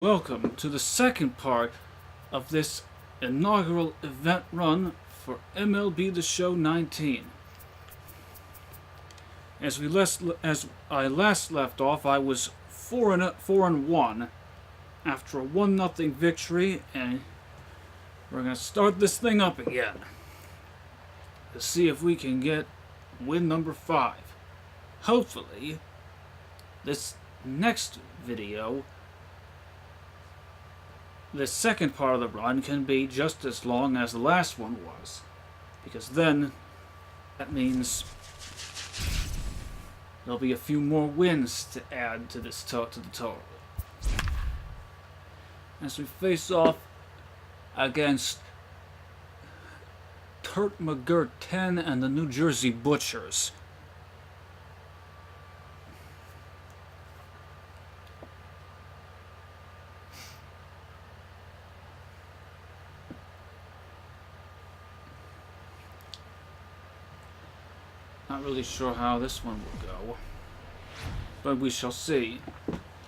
Welcome to the second part of this inaugural event run for MLB The Show 19. As I last left off, I was 4-1 after a 1-0 victory, and we're gonna start this thing up again to see if we can get win number 5. Hopefully, this next video, the second part of the run, can be just as long as the last one was, because then that means there'll be a few more wins to add to this to the total. As we face off against Turt McGirt 10 and the New Jersey Butchers. Not really sure how this one will go, but we shall see.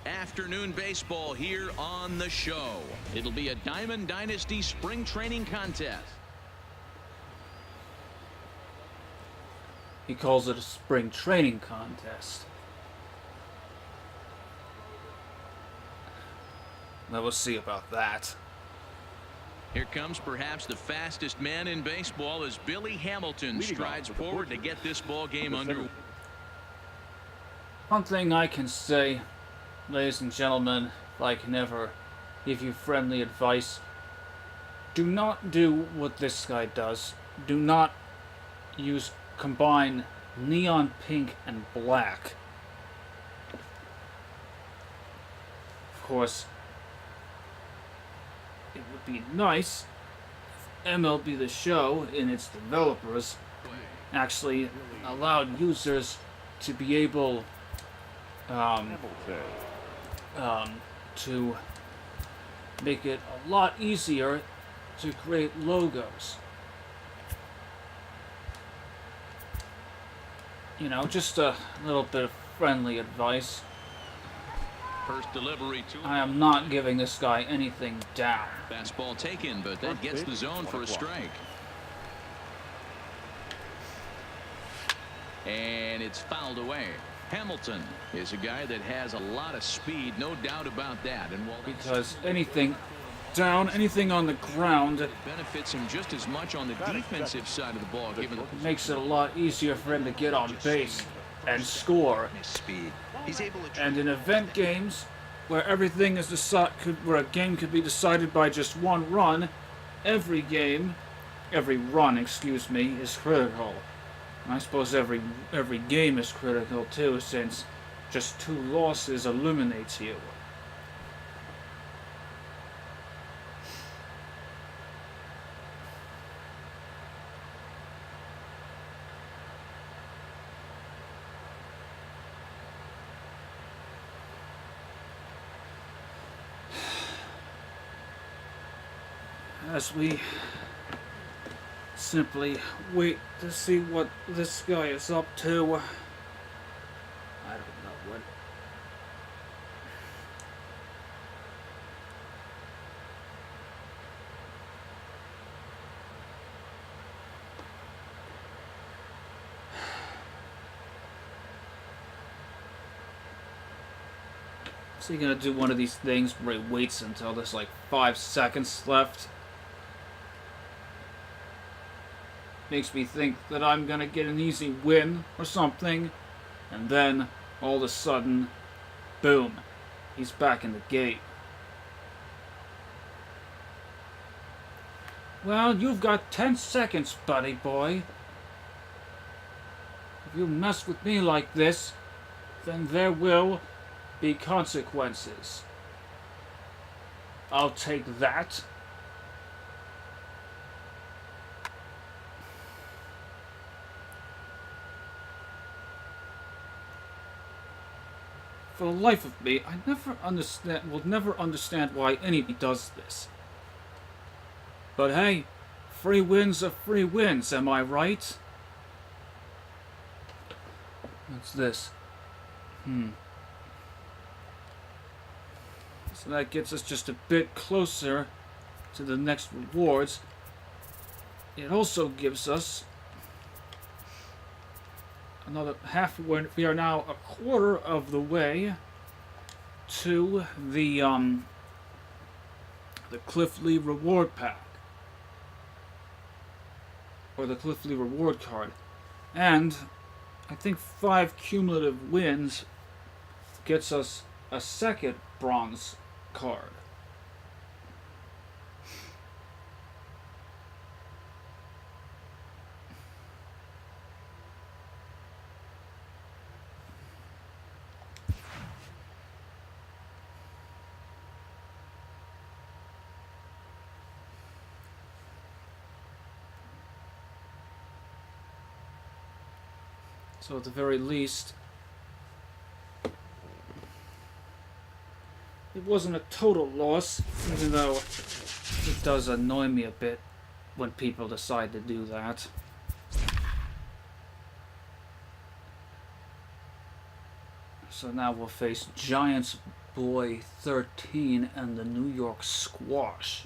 Afternoon baseball here on the show. It'll be a Diamond Dynasty spring training contest. He calls it a spring training contest. Now we'll see about that. Here comes perhaps the fastest man in baseball as Billy Hamilton strides forward to get this ball game under. One thing I can say, ladies and gentlemen, if I can ever give you friendly advice, do not do what this guy does. Do not combine neon pink and black. Of course, it would be nice if MLB The Show and its developers actually allowed users to be able to make it a lot easier to create logos. You know, just a little bit of friendly advice. First delivery to I am not giving this guy anything down. fastball taken, but that gets the zone for a strike. And it's fouled away. Hamilton is a guy that has a lot of speed, no doubt about that. And because anything down, anything on the ground, it benefits him just as much on the defensive side of the ball, given the makes it a lot easier for him to get on base and score. speed. He's able to. And in event games, where everything is where a game could be decided by just one run, every run, is critical. And I suppose every game is critical too, since just 2 losses eliminates you. As we simply wait to see what this guy is up to. I don't know what. Is he gonna do one of these things where he waits until there's like 5 seconds left? Makes me think that I'm gonna get an easy win or something, and then all of a sudden, boom, he's back in the gate. Well, you've got 10 seconds, buddy boy. If you mess with me like this, then there will be consequences. I'll take that. For the life of me, I will never understand why anybody does this. But hey, free wins are free wins, am I right? What's this? So that gets us just a bit closer to the next rewards. It also gives us another halfway. We are now a quarter of the way to the Cliff Lee reward pack, or the Cliff Lee reward card, and I think 5 cumulative wins gets us a second bronze card. So at the very least, it wasn't a total loss, even though it does annoy me a bit when people decide to do that. So now we'll face Giants Boy 13 and the New York Squash.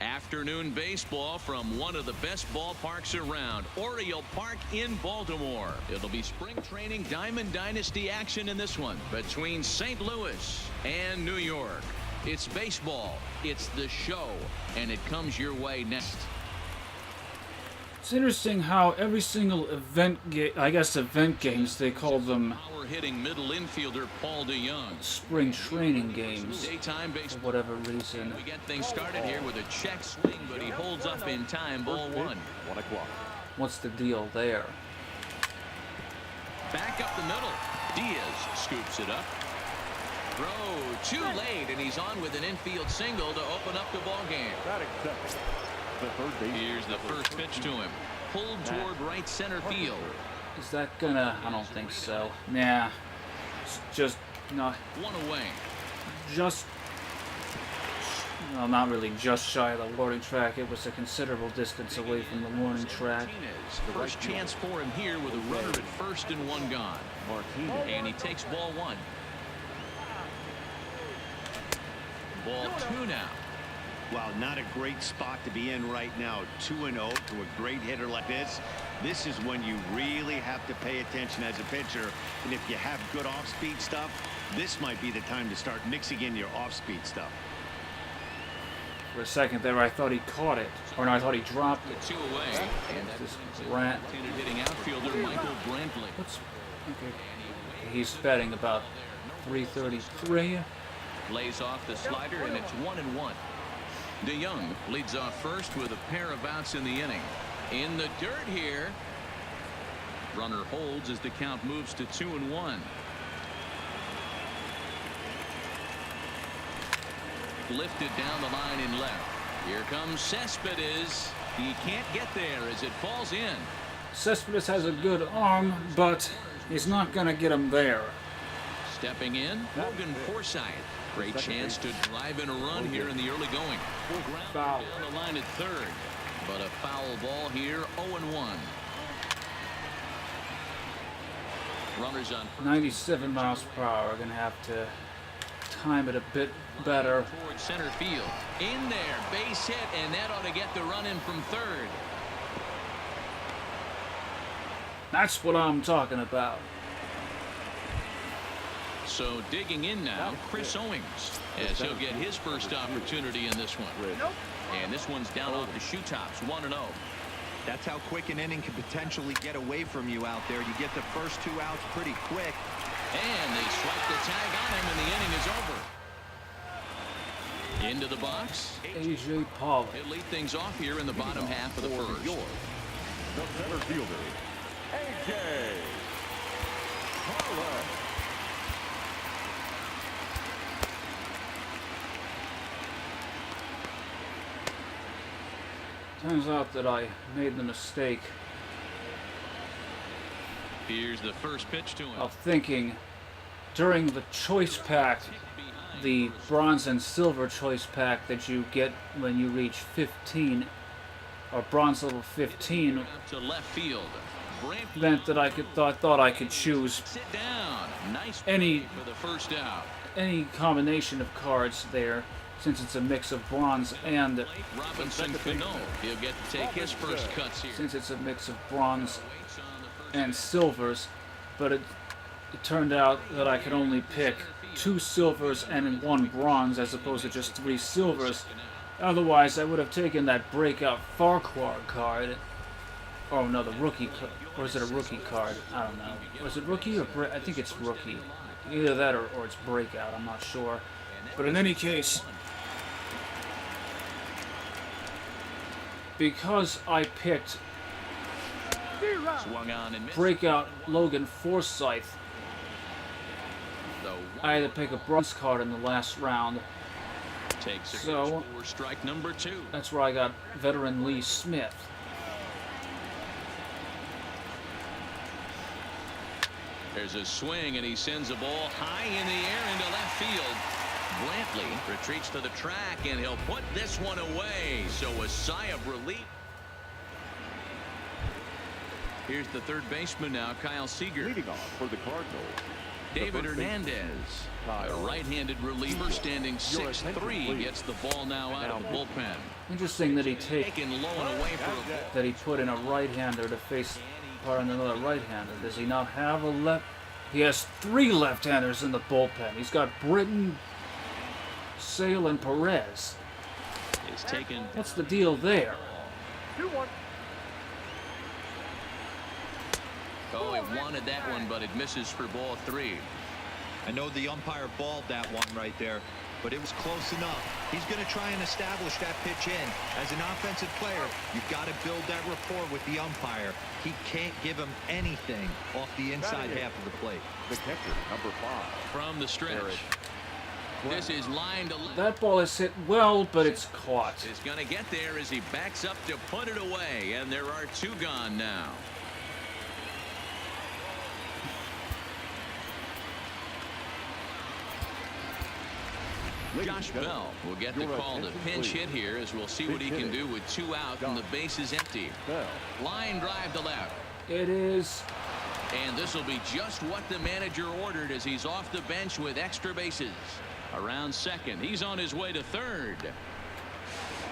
Afternoon baseball from one of the best ballparks around, Oriole Park in Baltimore. It'll be spring training Diamond Dynasty action in this one between St. Louis and New York. It's baseball, it's the show, and it comes your way next. It's interesting how every single event games, they call them Power-hitting middle infielder Paul DeYoung. spring training games, Daytime for baseball. whatever reason. We get things started here with a check swing, but he holds up in time. Ball 1. 1 o'clock. What's the deal there? Back up the middle. Diaz scoops it up. Throw too late, and he's on with an infield single to open up the ball game. Batting second. The third base. Here's the first pitch to him. Pulled toward right center field. Is that gonna... I don't think so. Nah. It's just... No. One away. Just... Well, not really just shy of the warning track. It was a considerable distance away from the warning track. Martinez. First chance for him here with a runner at first and 1 gone. Martinez. And he takes ball 1. Ball 2 now. Wow, not a great spot to be in right now. 2-0 to a great hitter like this. This is when you really have to pay attention as a pitcher. And if you have good off-speed stuff, this might be the time to start mixing in your off-speed stuff. For a second there, I thought he caught it. Or no, I thought he dropped it. 2 away. And that This brings in rat. left-handed hitting outfielder Michael Brantley. What's... Okay. He's betting about 333. Lays off the slider, and it's 1-1. DeYoung leads off first with a pair of outs in the inning. In the dirt here. Runner holds as the count moves to 2-1. Lifted down the line in left. Here comes Cespedes. He can't get there as it falls in. Cespedes has a good arm, but he's not going to get him there. Stepping in, Morgan Forsythe. Great chance to drive in a run here in the early going. Foul. Down the line at third. But a foul ball here, 0-1. Runners on 97 miles per hour. We're going to have to time it a bit better. toward center field. In there, base hit, and that ought to get the run in from third. That's what I'm talking about. So digging in now, Chris Owings, as he'll get his first opportunity in this one. And this one's down off the shoe tops, 1-0. That's how quick an inning can potentially get away from you out there. You get the first 2 outs pretty quick. And they swipe the tag on him, and the inning is over. Into the box. A.J. Pollock. He'll lead things off here in the bottom half of the first. The center fielder, A.J. Pollock. Turns out that I made the mistake Here's the first pitch to him. of thinking during the choice pack, the bronze and silver choice pack that you get when you reach 15, or bronze level 15, To left field. Brantley meant that I thought I could choose sit down. Nice any play for the first out. any combination of cards there, since it's a mix of bronze and Robinson Cano. He'll get to take his first cuts here. since it's a mix of bronze and silvers, but it turned out that I could only pick 2 silvers and 1 bronze as opposed to just 3 silvers. Otherwise, I would have taken that breakout Farquhar card. Oh no, the rookie, or is it a rookie card? I don't know. Was it rookie or I think it's rookie. Either that or it's breakout. I'm not sure. But in any case, because I picked Swung on and missed. breakout Logan Forsythe, I had to pick a bronze card in the last round. Takes a So- for strike number 2. That's where I got veteran Lee Smith. There's a swing, and he sends a ball high in the air into left field. Brantley retreats to the track, and he'll put this one away. So a sigh of relief. Here's the third baseman now, Kyle Seager. Leading off for the Cardinals, David first baseman, Hernandez, a Kyle. right-handed reliever standing 6'3", gets the ball now out of the bullpen. Interesting that he Taken low and away for a ball. that he put in a right-hander to face another right-hander. Does he not have a left? He has 3 left-handers in the bullpen. He's got Britton, Sale, and Perez. Is taken. What's the deal there? 2-1. Oh, he wanted that one, but it misses for ball 3. I know the umpire balled that one right there, but it was close enough. He's going to try and establish that pitch in. As an offensive player, you've got to build that rapport with the umpire. He can't give him anything off the inside half of the plate. The catcher, number 5. From the stretch. This is line to left. That ball is hit well, but it's caught. Is going to get there as he backs up to put it away, and there are 2 gone now. Josh Bell will get the call to pinch hit here, as we'll see what he can do with 2 out and the base is empty. Bell. Line drive to left. It is. And this will be just what the manager ordered as he's off the bench with extra bases. Around second. He's on his way to third.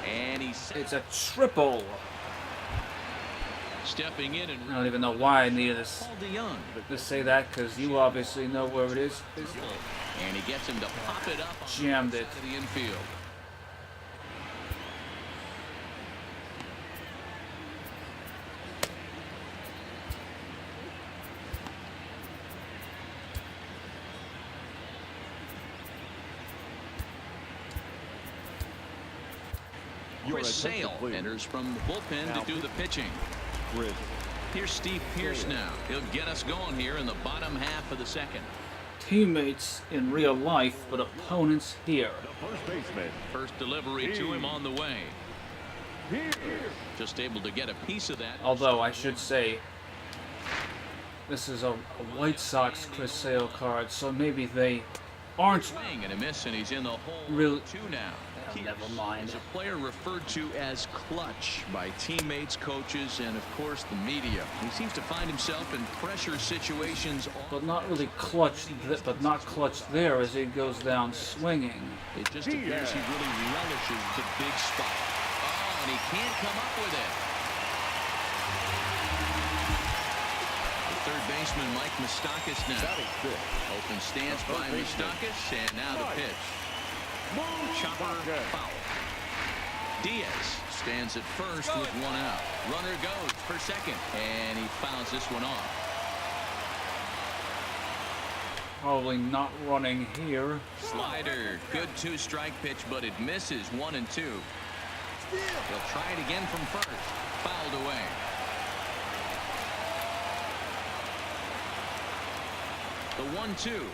And he's It's a triple. stepping in and I don't even know why I needed this Paul DeYoung. to say that, because you obviously know where it is. And he gets him to pop it up on Jammed it. to the infield. Chris Sale enters from the bullpen to do the pitching. Chris. Here's Steve Pearce now. He'll get us going here in the bottom half of the second. Teammates in real life, but opponents here. The first baseman. First delivery to him on the way. Here. Just able to get a piece of that. Although I should say, this is a White Sox Chris Sale card, so maybe they aren't. Swing and a miss, and he's in the hole. Real- 2 now. Never mind. He's a player referred to as clutch by teammates, coaches, and of course the media. He seems to find himself in pressure situations. But not really clutch, but not clutch there as he goes down swinging. It just appears he really relishes the big spot. Oh, and he can't come up with it. The third baseman, Mike Moustakas now. Batting fifth. Open stance The by third baseman. Moustakas, and now the pitch. Chopper foul. Diaz stands at first with 1 out. Runner goes for second, and he fouls this one off. Probably not running here. Slider, good 2-strike pitch, but it misses 1 and 2. He'll try it again from first. Fouled away. The 1-2.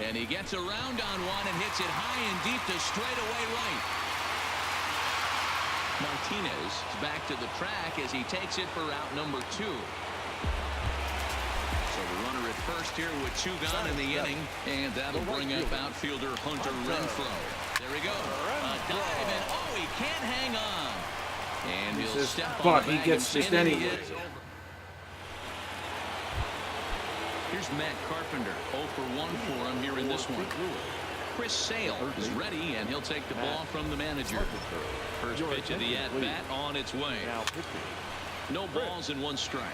And he gets around on one and hits it high and deep to straightaway right. Martinez is back to the track as he takes it for out number 2. So The runner at first here with 2 gone in the inning, and that'll bring up outfielder Hunter Renfroe. There he goes. A dive, and oh, he can't hang on. And he'll step on the he bag gets and it inning anyway. is over. Here's Matt Carpenter, 0 for 1 for him here in this one. Chris Sale is ready, and he'll take the ball from the manager. First pitch of the at-bat on its way. Now pitching. No balls and 1 strike.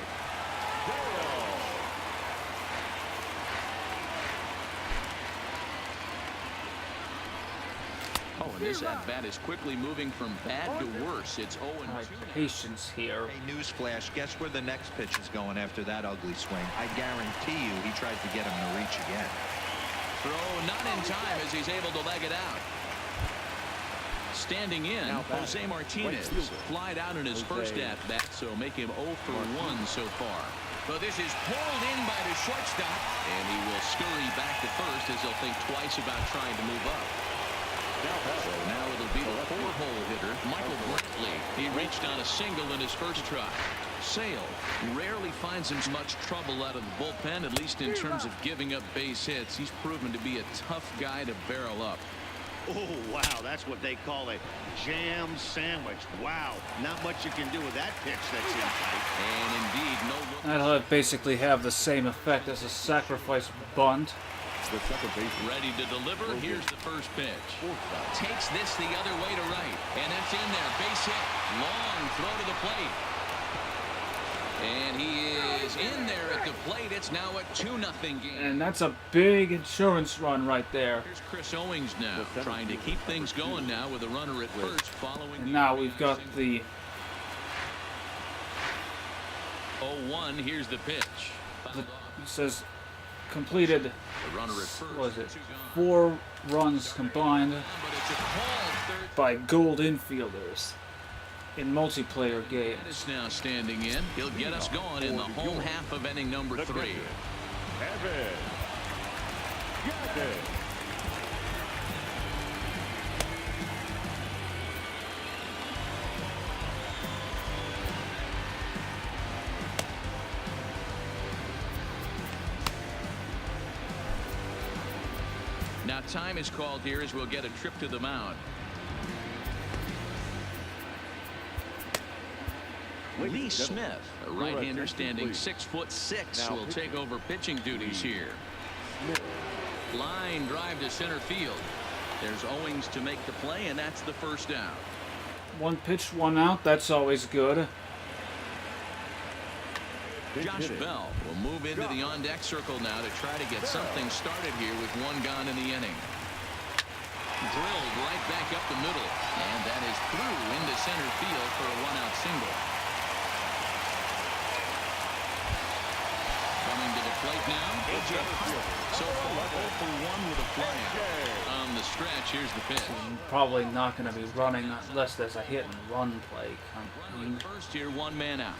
Oh, and this at-bat is quickly moving from bad to worse. It's 0-2 My now. patience here. Hey, newsflash, guess where the next pitch is going after that ugly swing? I guarantee you he tries to get him to reach again. Throw not in time as he's able to leg it out. Standing in, Jose Martinez flied out in his first at-bat, so make him 0 for 1 so far. But this is pulled in by the shortstop, and he will scurry back to first as he'll think twice about trying to move up. So now it'll be the 4-hole hitter, Michael Brantley. He reached on a single in his first try. Sale rarely finds him much trouble out of the bullpen, at least in terms of giving up base hits. He's proven to be a tough guy to barrel up. Oh, wow, that's what they call a jam sandwich. Wow, not much you can do with that pitch that's in tight. And indeed, no look. That'll basically have the same effect as a sacrifice bunt. The second baseman. Ready to deliver. Here's the first pitch. Takes this the other way to right. And that's in there. Base hit. Long throw to the plate. And he is in there at the plate. It's now a 2-0 game. And that's a big insurance run right there. Here's Chris Owings now, trying to keep things going now with a runner at first following And the now we've got the 0-1. Here's the pitch. it says completed, The runner at first. what was it, 2 gone. 4 runs combined But it's a called third. by gold infielders in multiplayer That games. is now standing in. He'll get us going in the home half of inning number 3. Evan. Got it. Now time is called here as we'll get a trip to the mound. Lee Smith, a right-hander standing 6'6", will take over pitching duties here. Line drive to center field. There's Owings to make the play, and that's the first out. 1 pitch, 1 out, that's always good. Josh Bell will move into the on-deck circle now to try to get something started here with 1 gone in the inning. Drilled right back up the middle, and that is through into center field for a 1-out single. Coming to the plate now, AJ Hart. So far, 0 for 1 with a flyout. On the stretch, here's the pitch. Probably not going to be running unless there's a hit and run play. Runner at first here, 1 man out.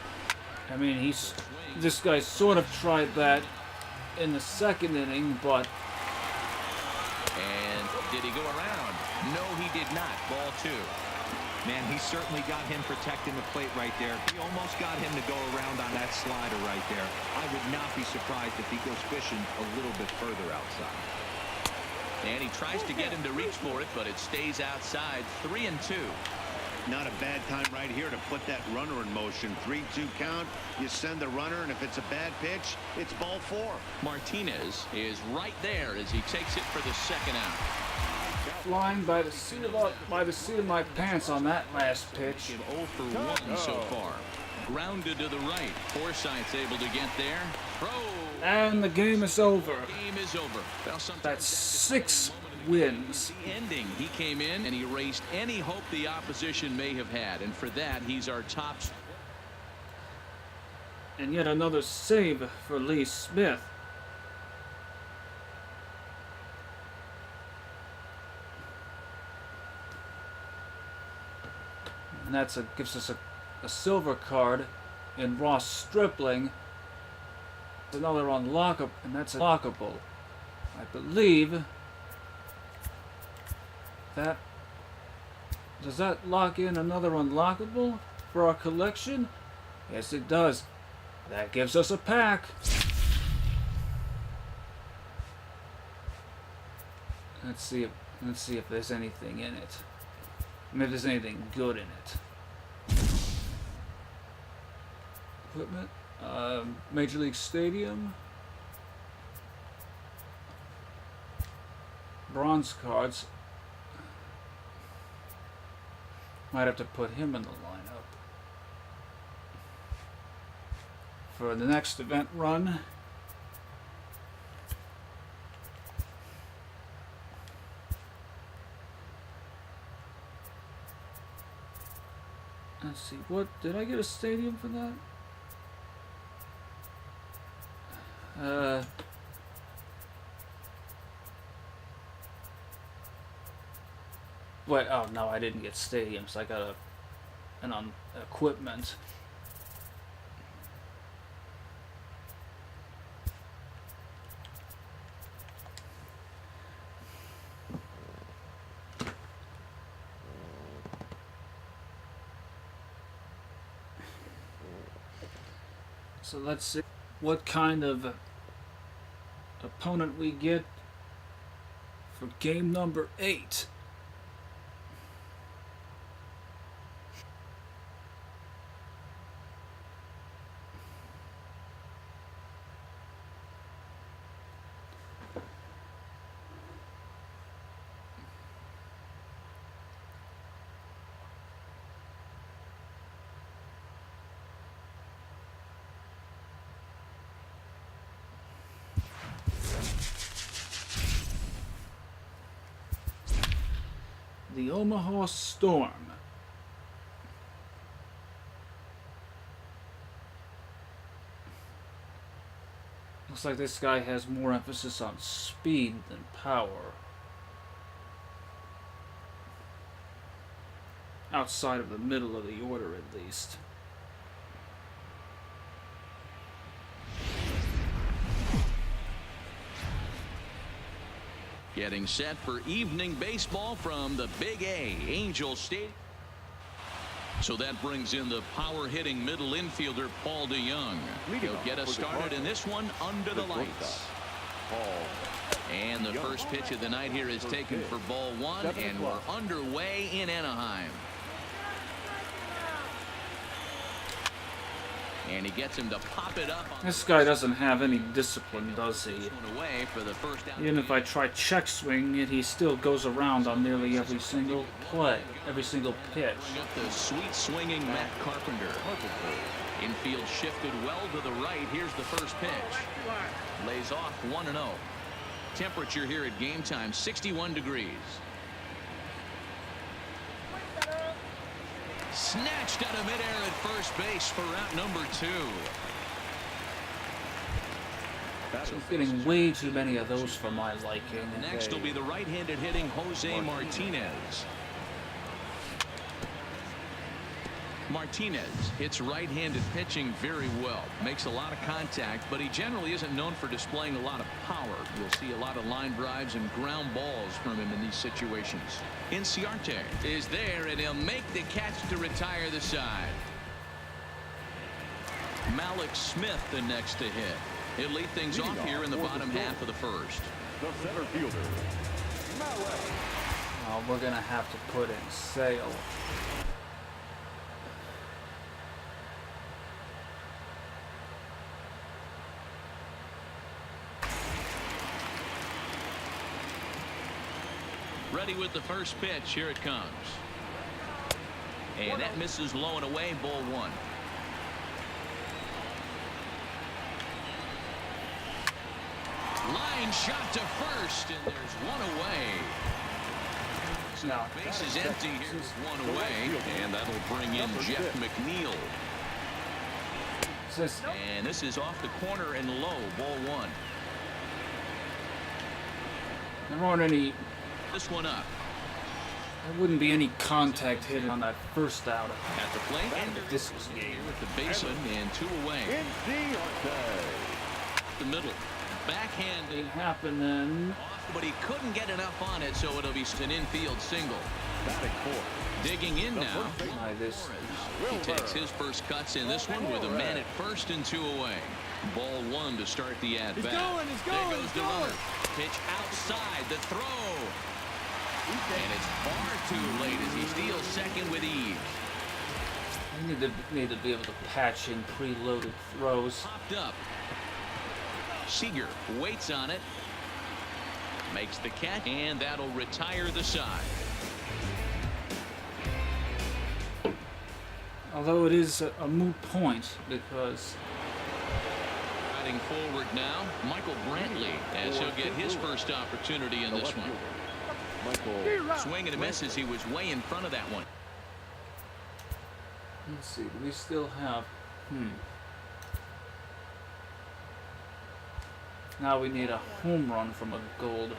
I mean, this guy sort of tried that in the 2nd inning, but And did he go around? No, he did not. Ball 2. Man, he certainly got him protecting the plate right there. He almost got him to go around on that slider right there. I would not be surprised if he goes fishing a little bit further outside. And he tries to get him to reach for it, but it stays outside. 3-2. Not a bad time right here to put that runner in motion. 3-2 count. You send the runner, and if it's a bad pitch, it's ball 4. Martinez is right there as he takes it for the 2nd out. flying by the seat of my pants on that last pitch. 0 for 1 so far. Grounded to the right. Forsythe's able to get there. Throw. And the game is over. Game is over. Well, That's 6 wins. the ending. He came in and erased any hope the opposition may have had, and for that he's our top. And yet another save for Lee Smith. And that's gives us a silver card in Ross Stripling. Another unlockable, and that's unlockable. I believe that does that lock in another unlockable for our collection? Yes, it does. That gives us a pack. Let's see if there's anything in it. And if there's anything good in it. Equipment. Major League Stadium. Bronze cards. Might have to put him in the lineup for the next event run. Let's see, what did I get a stadium for that? Wait, oh no, I didn't get stadiums. I got an equipment. So let's see what kind of opponent we get for game number 8. The Omaha Storm. Looks like this guy has more emphasis on speed than power. Outside of the middle of the order, at least. Getting set for evening baseball from the Big A, Angel Stadium. So that brings in the power-hitting middle infielder, Paul DeJong. He'll get us started in this one under the lights. And the first pitch of the night here is taken for ball 1, and we're underway in Anaheim. And he gets him to pop it up. This guy doesn't have any discipline, does he? Away for the first out. Even if I try check swinging it, he still goes around on nearly every single play, every single pitch. Up the sweet swinging Matt Carpenter. Infield shifted well to the right. Here's the first pitch. Lays off 1-0. Temperature here at game time, 61 degrees. Snatched out of midair at first base for route number 2. I'm getting way too many of those for my liking. Next will be the right-handed hitting Jose Martinez. Martinez hits right-handed pitching very well. Makes a lot of contact, but he generally isn't known for displaying a lot of power. You'll see a lot of line drives and ground balls from him in these situations. Inciarte is there, and he'll make the catch to retire the side. Malik Smith the next to hit. He'll lead things off here in the bottom half of the first. The center fielder, Malik. Oh, we're going to have to put in Sale. Ready with the first pitch. Here it comes. And that misses low and away. Ball 1. Line shot to first, and there's one away. So No. base is empty here with one away, and that'll bring in Jeff McNeil. And this is off the corner and low. Ball 1. There aren't any. This one up. There wouldn't be any contact hit on that first out. At the plate, and This was game. with the baseman and 2 away. Inciarte. The middle. Backhanded. It happened then. But he couldn't get enough on it, so it'll be an infield single. Batting fourth. Digging in now. By this. He takes his first cuts in this one with a man at first and 2 away. Ball 1 to start the at-bat. There goes the runner. Pitch outside. The throw. And it's far too late as he steals second with ease. I need to be able to patch in preloaded throws. Popped up. Seager waits on it. Makes the catch, and that'll retire the side. Although it is a moot point because Riding forward now, Michael Brantley, as he'll get his first opportunity in this one. Swing and a miss as he was way in front of that one. let's see, do we still have now we need a home run from a gold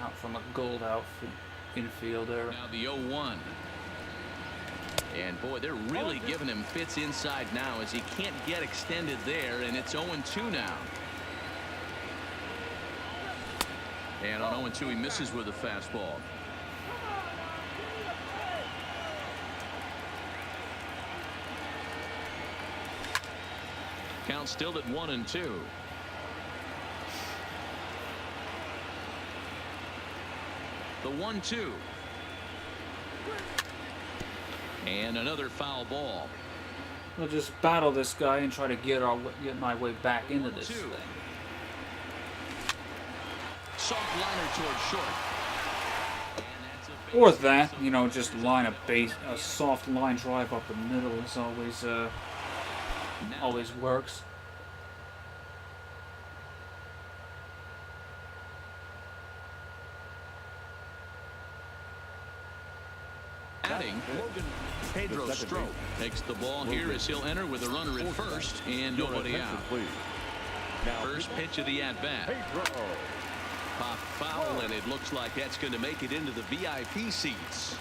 outfield infielder. Now the 0-1. And boy, they're really giving him fits inside now as he can't get extended there, and it's 0-2 now. And on 0-2 he misses with a fastball. Count still at 1-2. The 1-2. And another foul ball. We'll just battle this guy and try to get my way back into this thing. Soft liner towards short. And that's a base Or that, you know, just line a soft line drive up the middle is always works. Adding, Pedro Strop takes the ball here as he'll enter with a runner at first and nobody out. First pitch of the at-bat. Pop foul, and it looks like that's going to make it into the VIP seats.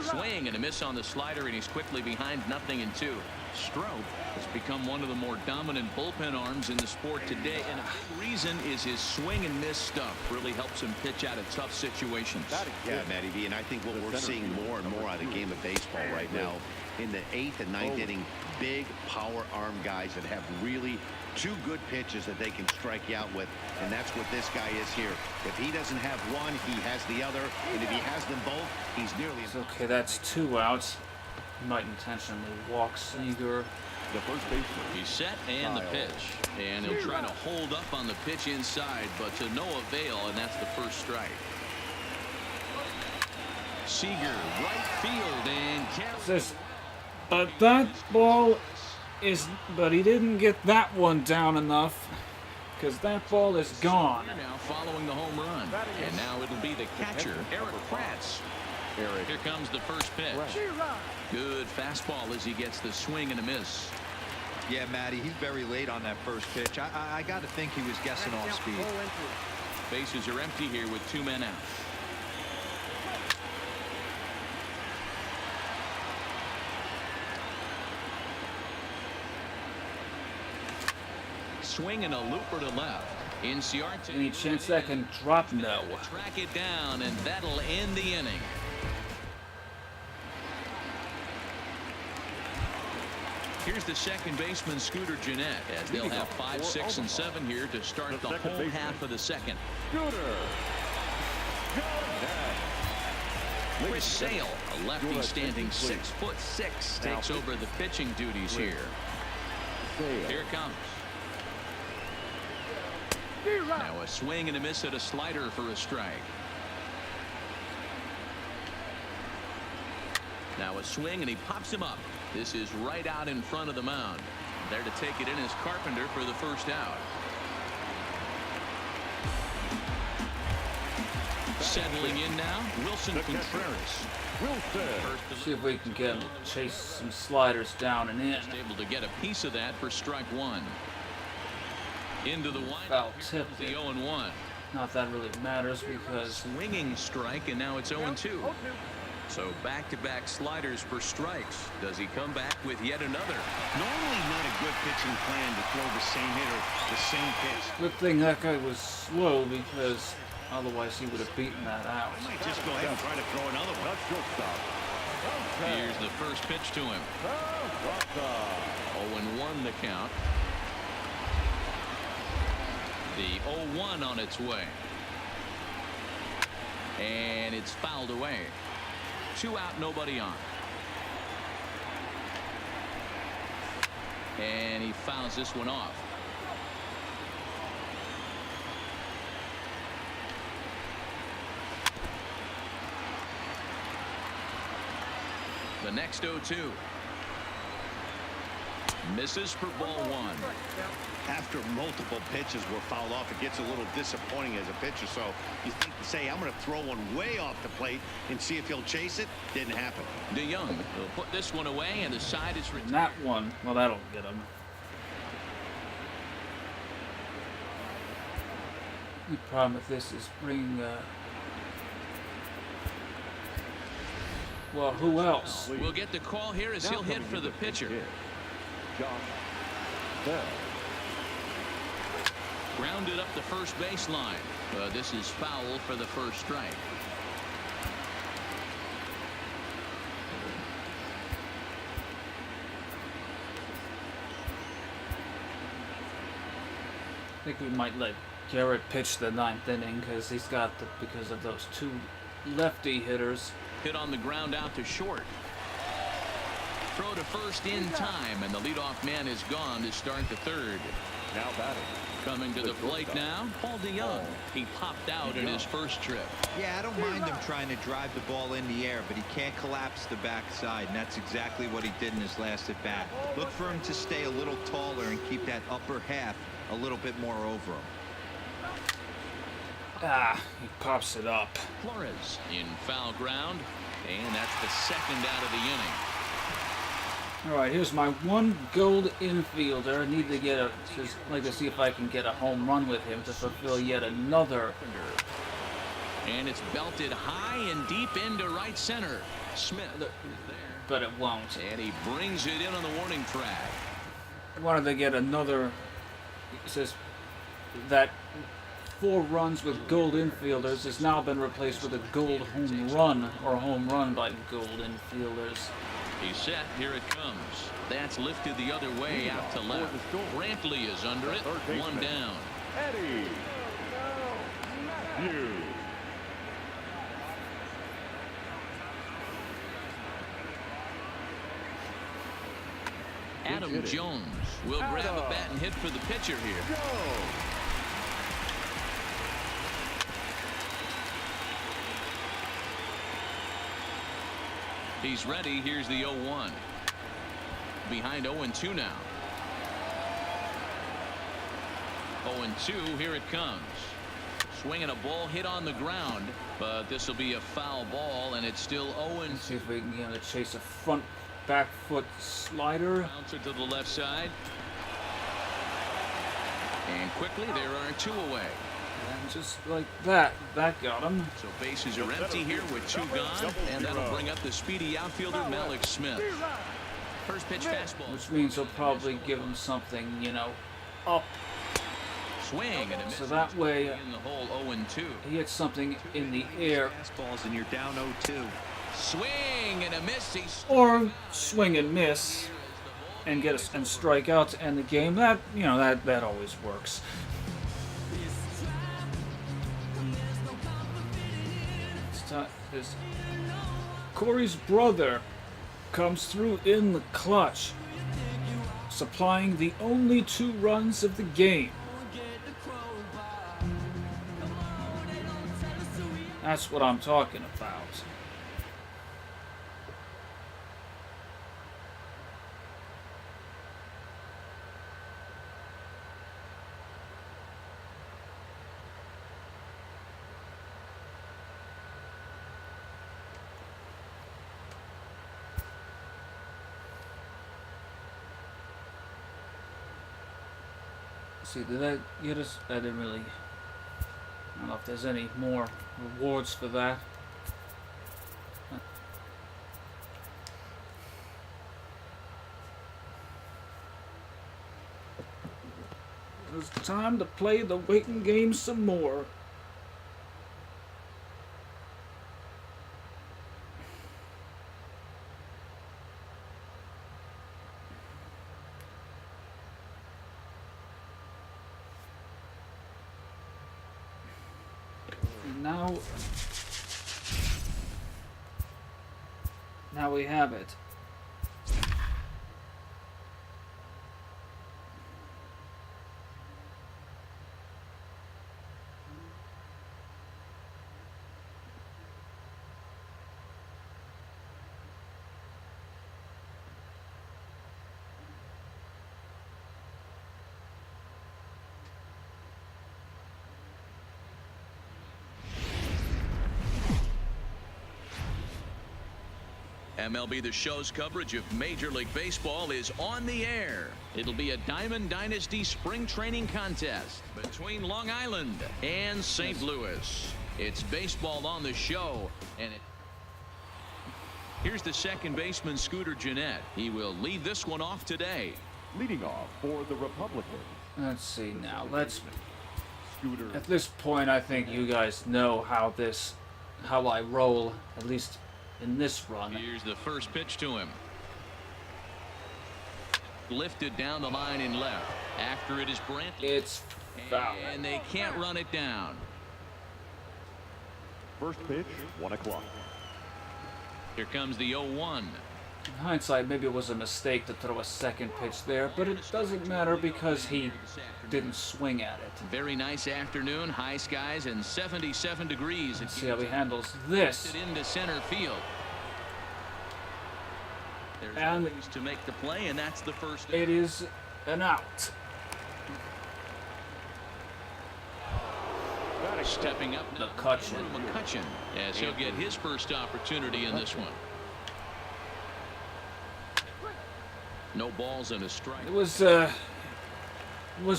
Swing and a miss on the slider, and he's quickly behind 0-2. Strop has become one of the more dominant bullpen arms in the sport today, and a big reason is his swing and miss stuff really helps him pitch out of tough situations. Yeah, Matty V, and I think what we're seeing more and more out of the game of baseball right now, in the 8th and 9th inning, big power arm guys that have really two good pitches that they can strike you out with, and that's what this guy is here. If he doesn't have one, he has the other, and if he has them both, he's nearly... Okay, that's 2 outs. He might intentionally walk Seager. The first baseman. He's set and the pitch, and he'll try to hold up on the pitch inside, but to no avail, and that's the first strike. Seager, right field, and But that ball is, but he didn't get that one down enough because that ball is gone. Now following the home run, and now it'll be the catcher, Eric Kratz. Here comes the first pitch. Good fastball as he gets the swing and a miss. Yeah, Matty, he's very late on that first pitch. I got to think he was guessing off speed. Bases are empty here with 2 men out. Swing and a looper to left. Inciarte. Any chance that can drop? No. Track it down, and that'll end the inning. Here's the second baseman, Scooter Gennett, as they'll have 5, 6, and 7 here to start the whole half of the second. Chris Sale, a lefty standing 6'6", takes over the pitching duties here. Here it comes. Now a swing and a miss at a slider for a strike. Now a swing, and he pops him up. This is right out in front of the mound. There to take it in is Carpenter for the first out. Settling in now, Wilson Contreras. See if we can get him to chase some sliders down and in. Able to get a piece of that for strike 1. Into the windup. Foul tip. The 0-1. Not that really matters because Swinging strike, and now it's 0-2. So back-to-back sliders for strikes. Does he come back with yet another? Normally not a good pitching plan to throw the same hitter the same pitch. good thing that guy was slow because otherwise he would have beaten that out. I might just go ahead and try to throw another one. Here's the first pitch to him. 0-1 the count. The 0-1 on its way. And it's fouled away. 2 out, nobody on. And he fouls this one off. The next 0-2. Misses for ball 1. After multiple pitches were fouled off, it gets a little disappointing as a pitcher. So you think, say, I'm going to throw one way off the plate and see if he'll chase it. Didn't happen. DeYoung will put this one away, and the side is And that one, well, that'll get him. The problem with this is bringing, well, who else? We'll get the call here as he'll hit for the pitcher. Josh Bell. Grounded up the first baseline. This is foul for the first strike. I think we might let Garrett pitch the 9th inning because he's got because of those 2 lefty hitters. Hit on the ground out to short. Throw to first in time, and the leadoff man is gone to start the 3rd. Now batting. Coming to the plate now, Paul DeYoung. He popped out in his first trip. Yeah, I don't mind him trying to drive the ball in the air, but he can't collapse the backside, and that's exactly what he did in his last at bat. Look for him to stay a little taller and keep that upper half a little bit more over him. Ah, he pops it up. Flores in foul ground, and that's the 2nd out of the inning. All right, here's my one gold infielder. I need to get just like to see if I can get a home run with him to fulfill yet another. And it's belted high and deep into right center. Smith is there. But it won't. And he brings it in on the warning track. I wanted to get another. It says that 4 runs with gold infielders has now been replaced with a gold home run or home run by gold infielders. He's set. Here it comes. That's lifted the other way out to left. Brantley is under it. 1 down. Eddie Matthews. Adam Jones will grab a bat and hit for the pitcher here. He's ready. Here's the 0-1. Behind 0-2 now. 0-2. Here it comes. Swinging a ball hit on the ground, but this will be a foul ball, and it's still 0-2. See if we can get him to chase a front back foot slider. Bouncer to the left side. And quickly there are 2 away. And just like that, that got him. So bases are empty here with 2 gone, and that'll bring up the speedy outfielder Malik Smith. First pitch fastball. Which means he'll probably give him something, you know, up. Swing and a miss. So that way in the hole 0-2. he hits something in the air. Fastballs and you're down 0-2. Swing and a miss. Or swing and miss and get us and strike out to end the game. That, you know, that always works. Is Corey's brother comes through in the clutch, supplying the only 2 runs of the game. That's what I'm talking about. See, did that get us? I didn't really. I don't know if there's any more rewards for that. It's time to play the waiting game some more. now we have it. MLB The Show's coverage of Major League Baseball is on the air. It'll be a Diamond Dynasty spring training contest between Long Island and St. Louis. It's baseball on the show, and here's the second baseman, Scooter Gennett. He will lead this one off today. Leading off for the Republicans. Let's see now. Let's. Scooter. At this point, I think you guys know how I roll, at least in this run. Here's the first pitch to him. Lifted down the line in left. After it is Brantley. It's foul. And they can't run it down. First pitch, 1 o'clock. Here comes the 0-1. In hindsight, maybe it was a mistake to throw a second pitch there, but it doesn't matter because he didn't swing at it. Very nice afternoon, high skies and 77 degrees. Let's see how he handles this. It into center field. There's And always to make the play, and that's the first. it is an out. Stepping up now, McCutchen. McCutchen, as he'll get his first opportunity in this one. No balls and a strike. It was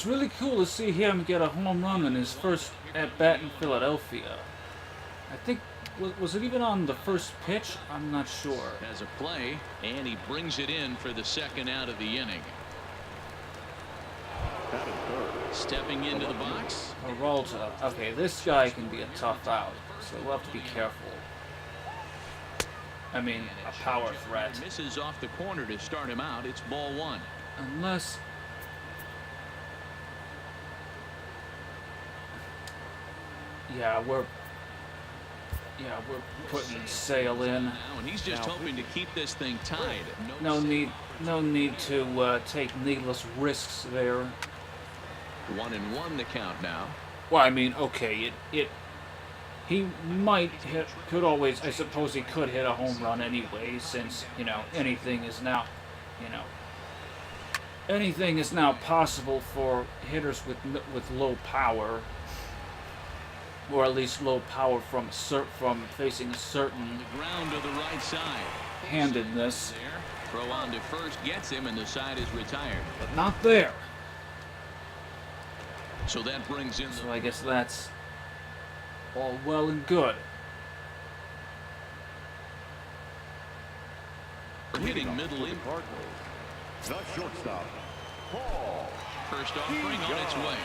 really cool to see him get a home run in his first at bat in Philadelphia. I think was it even on the first pitch? I'm not sure. Has a play, and he brings it in for the second out of the inning. That is third. Stepping into the box. Peralta. Okay, this guy can be a tough out, so we'll have to be careful. I mean, a power threat. Misses off the corner to start him out. It's ball one. Unless... Yeah, we're putting sail in. Now, and he's just hoping to keep this thing tied. No need to take needless risks there. 1-1 the count now. Well, I mean, okay, he might hit, could always, I suppose he could hit a home run anyway, since, anything is now possible for hitters with low power, or at least low power from facing a certain The ground to the right side. handedness, There. Throw on to first gets him, and the side is retired. but not there. So that brings in So I guess that's all well and good. the hitting middle in. Cardinals. The shortstop, Paul. First offering on its way.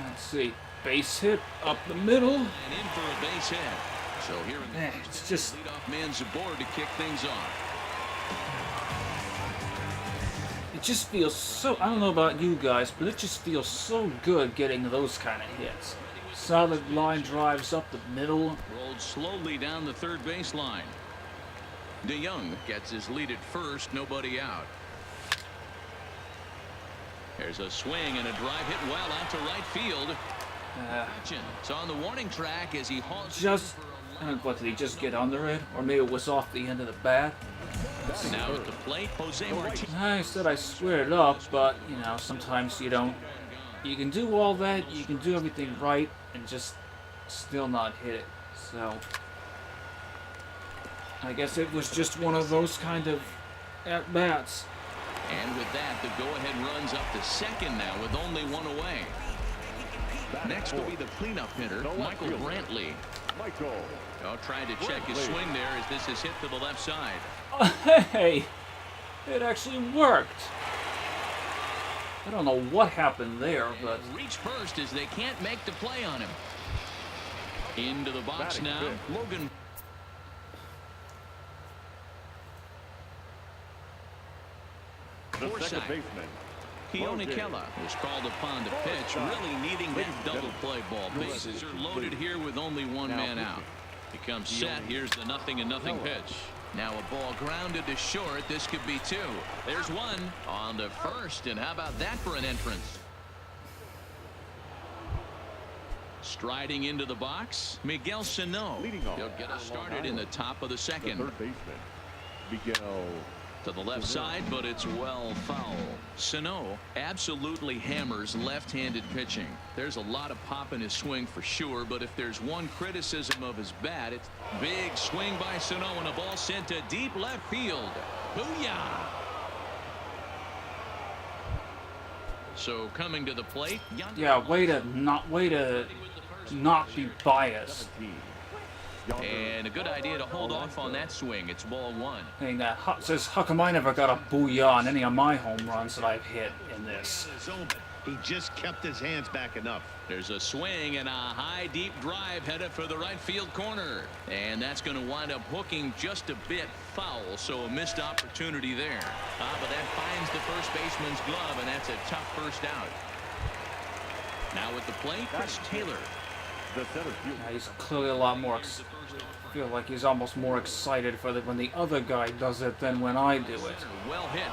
Let's see, base hit up the middle. And in for a base hit. So here in the It's just leadoff man's aboard to kick things off. It just feels so, I don't know about you guys, but it just feels so good getting those kind of hits. Solid line drives up the middle. Rolled slowly down the third baseline. DeYoung gets his lead at first, nobody out. There's a swing and a drive hit well out to right field. It's on the warning track as he hauls. Just, what, did he just get under it? Or maybe it was off the end of the bat? Now at the plate, Jose Martinez. I said I squared it up, but, sometimes you don't. You can do all that, you can do everything right, and just still not hit it. So, I guess it was just one of those kind of at-bats. And with that, the go-ahead runs up to second now with only one away. Next will be the cleanup hitter, Michael Brantley. Michael. Tried to check his swing there as this is hit to the left side. Hey, it actually worked. I don't know what happened there, but Reach first as they can't make the play on him. Into the box Batting now, fifth. Logan. The Forsythe. second baseman, Keone Kela was called upon to pitch, really needing that double play ball. Bases are loaded here with only one man out. Becomes set. Here's the 0-0 pitch. Now a ball grounded to short. This could be two. There's one on the first, and how about that for an entrance? Striding into the box, Miguel Sano. Leading off. He'll get us started in the top of the The second. third baseman, Miguel. To the left side, but it's well foul. Sano absolutely hammers left-handed pitching. There's a lot of pop in his swing for sure, but if there's one criticism of his bat, it's big swing by Sano and a ball sent to deep left field. Booyah! So coming to the plate. Yeah, way to not be biased. 17. And a good idea to hold off on that swing. It's ball one. Saying that says, how come I never got a booyah on any of my home runs that I've hit in this? He just kept his hands back enough. There's a swing and a high deep drive headed for the right field corner, and that's going to wind up hooking just a bit foul, so a missed opportunity there. But that finds the first baseman's glove, and that's a tough first out. Now at the plate, Chris Taylor. The center field. Yeah, he's clearly a lot more. I feel like he's almost more excited for when the other guy does it than when I do it. Well hit.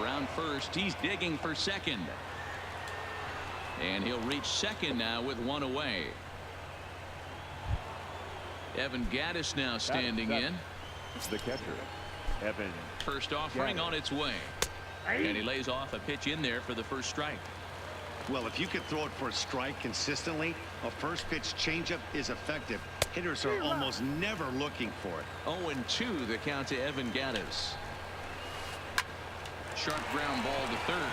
Around first, he's digging for second. And he'll reach second now with one away. Evan Gattis now standing in. The catcher, Evan. First offering on its way. And he lays off a pitch in there for the first strike. Well, if you could throw it for a strike consistently, a first pitch changeup is effective. Hitters are almost never looking for it. 0-2 the count to Evan Gattis. Sharp ground ball to third.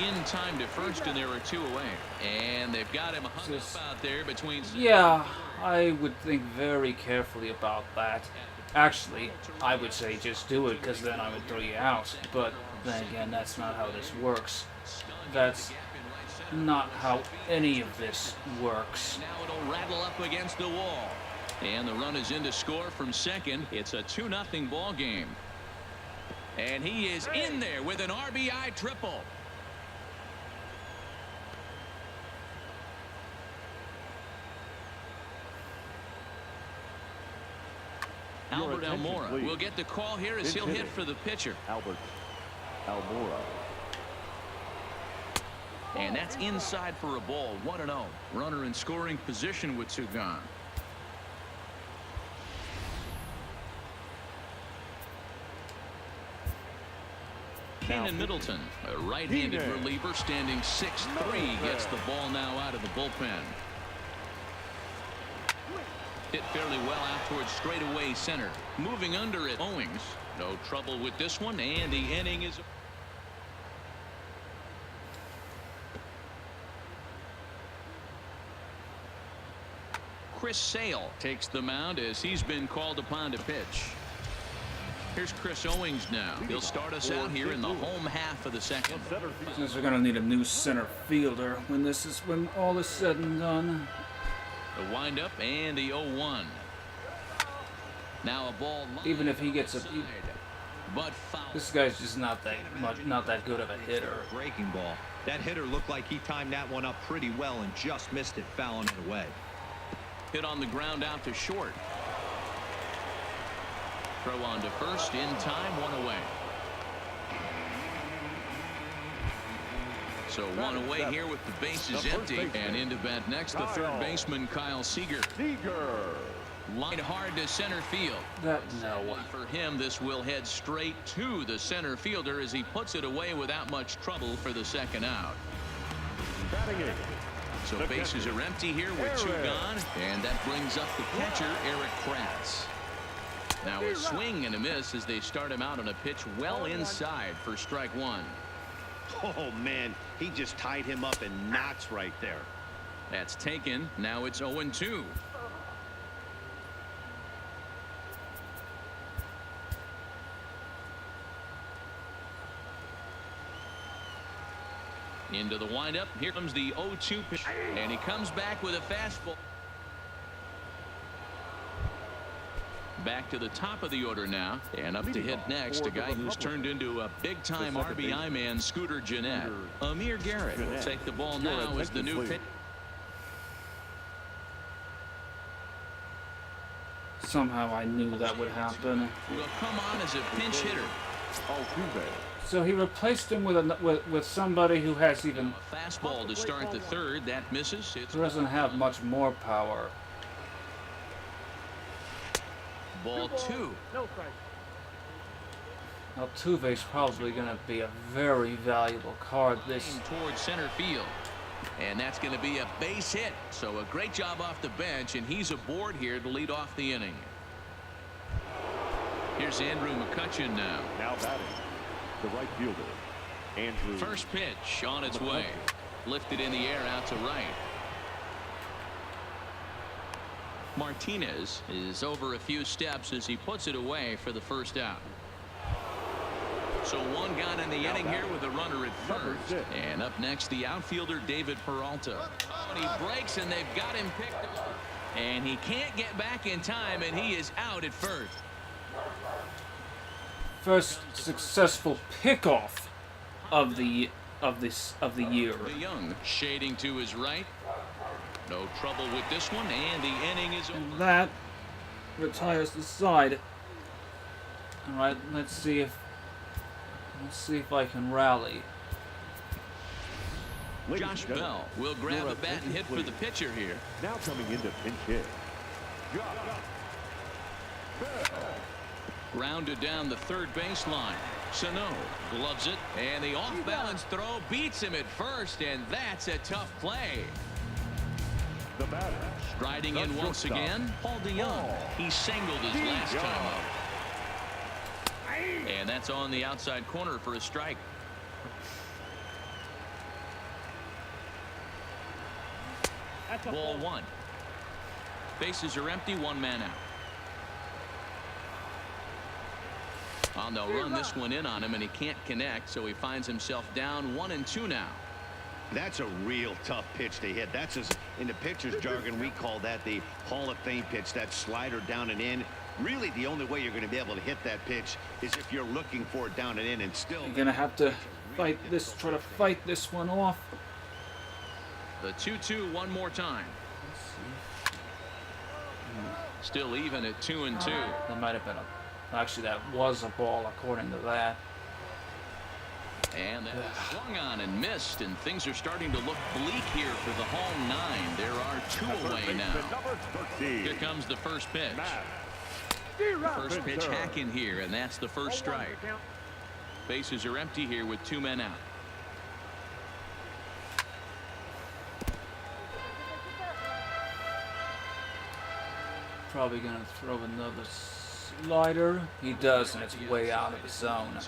In time to first, and there are two away. And they've got him hung up out there between. Yeah, I would think very carefully about that. Actually, I would say just do it, because then I would throw you out. But then again, that's not how this works. That's not how any of this works. Now it'll rattle up against the wall. And the run is in to score from second. It's a 2-0 ball game. And he is in there with an RBI triple. Albert Almora will get the call here as he'll hit for the pitcher. Albert Almora. And that's inside for a ball. 1-0. Runner in scoring position with two gone. Keenan Middleton, a right-handed reliever, standing 6'3", gets the ball now out of the bullpen. Hit fairly well out towards straightaway center. Moving under it, Owings. No trouble with this one, and the inning is. Chris Sale takes the mound as he's been called upon to pitch. Here's Chris Owings now. He'll start us out here in the home half of the second. Since we're gonna need a new center fielder when all is said and done. The windup and the 0-1. Now a ball. Even if he gets a, but foul. this guy's just not that good of a hitter. Breaking ball. That hitter looked like he timed that one up pretty well and just missed it, fouling it away. Hit on the ground out to short. Throw on to first in time, one away. So one away here with the bases empty. And into bat next, the third baseman, Kyle Seager. Line hard to center field. No. For him, this will head straight to the center fielder as he puts it away without much trouble for the second out. So bases are empty here with two gone. And that brings up the catcher, Eric Kratz. Now a swing and a miss as they start him out on a pitch well inside for strike one. Oh, man, he just tied him up in knots right there. That's taken. Now it's 0-2. Into the windup. Here comes the 0-2 pitch. And he comes back with a fastball. Back to the top of the order now, and up to hit next, a guy who's turned into a big-time RBI man, Scooter Gennett. Amir Garrett will take the ball now as the new pitch. Somehow I knew that would happen. Will come on as a pinch hitter. Altuve. So he replaced him with somebody who has even A fastball to start the third. That misses. It's who doesn't have much more power. ball two. Altuve's probably going to be a very valuable card this. Towards center field. And that's going to be a base hit. So a great job off the bench, and he's aboard here to lead off the inning. Here's Andrew McCutchen now. Now batting, the right fielder, Andrew. First pitch on its way. Lifted in the air out to right. Martinez is over a few steps as he puts it away for the first out. So one gone in the inning here with a runner at first. And up next, the outfielder David Peralta. Oh, and he breaks, and they've got him picked up. And he can't get back in time, and he is out at first. First successful pickoff of the year. Young shading to his right. No trouble with this one, and the inning is over. And that retires the side. All right, let's see if I can rally. Josh Bell will grab a bat and hit for the pitcher here. Now coming into pinch hit. Grounded down the third baseline. Sano gloves it, and the off-balance throw beats him at first, and that's a tough play. The batter. Striding in once again, Paul DeYoung. He singled his last time up. And that's on the outside corner for a strike. Ball one. Bases are empty, one man out. Oh, they'll run this one in on him, and he can't connect, so he finds himself down 1-2 now. That's a real tough pitch to hit. That's in the pitcher's jargon, we call that the Hall of Fame pitch. That slider down and in. Really, the only way you're going to be able to hit that pitch is if you're looking for it down and in, and still. You're gonna have to try to fight this one off. The 2-2 one more time. Still even at 2-2. That might have been actually that was a ball according to that. And that is swung on and missed, and things are starting to look bleak here for the home nine. There are two away now. Here comes the first pitch. First pitch hack in here, and that's the first strike. Bases are empty here with two men out. Probably gonna throw another slider. He does, and it's way out of the zone.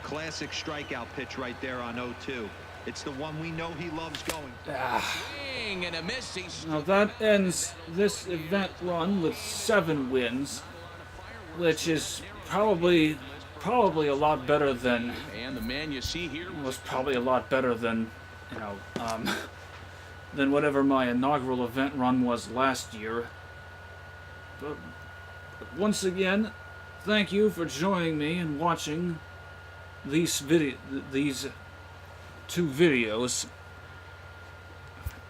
Classic strikeout pitch right there on 0-2. It's the one we know he loves going. Swing and a miss. Now that ends this event run with 7 wins, which is probably a lot better than. And the man you see here Was probably a lot better than, than whatever my inaugural event run was last year. But once again, thank you for joining me and watching these two videos.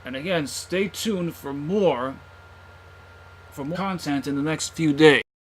And again, stay tuned for more content in the next few days.